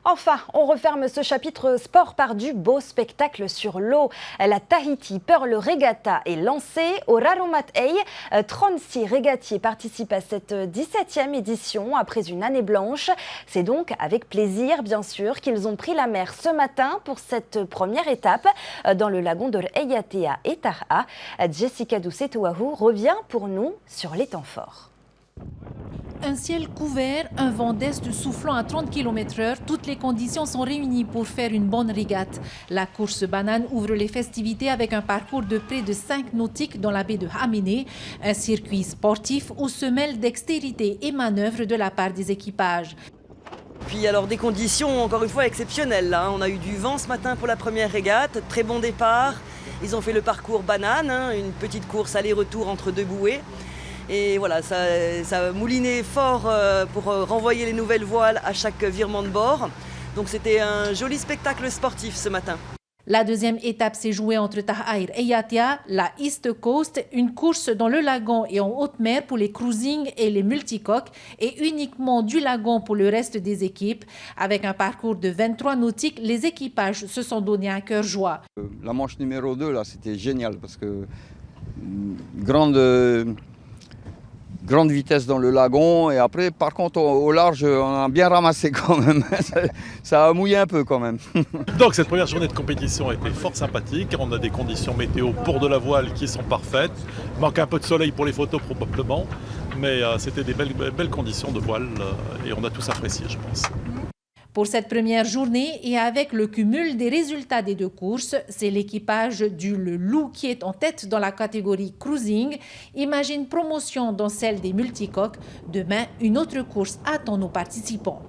Enfin, on referme ce chapitre sport par du beau spectacle sur l'eau. La Tahiti Pearl Regatta est lancée au Raromatei. 36 régatiers participent à cette 17e édition après une année blanche. C'est donc avec plaisir, bien sûr, qu'ils ont pris la mer ce matin pour cette première étape dans le lagon de Eiatea et Tar'a. Jessica Doucet-Touahou revient pour nous sur les temps forts. Un ciel couvert, un vent d'est soufflant à 30 km/h, toutes les conditions sont réunies pour faire une bonne régate. La course banane ouvre les festivités avec un parcours de près de 5 nautiques dans la baie de Hamene, un circuit sportif où se mêlent dextérité et manœuvres de la part des équipages. Puis alors des conditions encore une fois exceptionnelles. On a eu du vent ce matin pour la première régate, très bon départ. Ils ont fait le parcours banane, une petite course aller-retour entre deux bouées. Et voilà, ça a mouliné fort pour renvoyer les nouvelles voiles à chaque virement de bord. Donc c'était un joli spectacle sportif ce matin. La deuxième étape s'est jouée entre Tar'a et Eiatea, la East Coast, une course dans le lagon et en haute mer pour les cruising et les multicoques et uniquement du lagon pour le reste des équipes. Avec un parcours de 23 nautiques, les équipages se sont donnés un cœur joie. La manche numéro 2, là, c'était génial parce que grande vitesse dans le lagon et après par contre au large on a bien ramassé quand même, ça a mouillé un peu quand même. Donc cette première journée de compétition a été fort sympathique, on a des conditions météo pour de la voile qui sont parfaites, manque un peu de soleil pour les photos probablement, mais c'était des belles conditions de voile et on a tous apprécié je pense. Pour cette première journée et avec le cumul des résultats des deux courses, c'est l'équipage du Le Loup qui est en tête dans la catégorie cruising. Imagine promotion dans celle des multicoques. Demain, une autre course attend nos participants.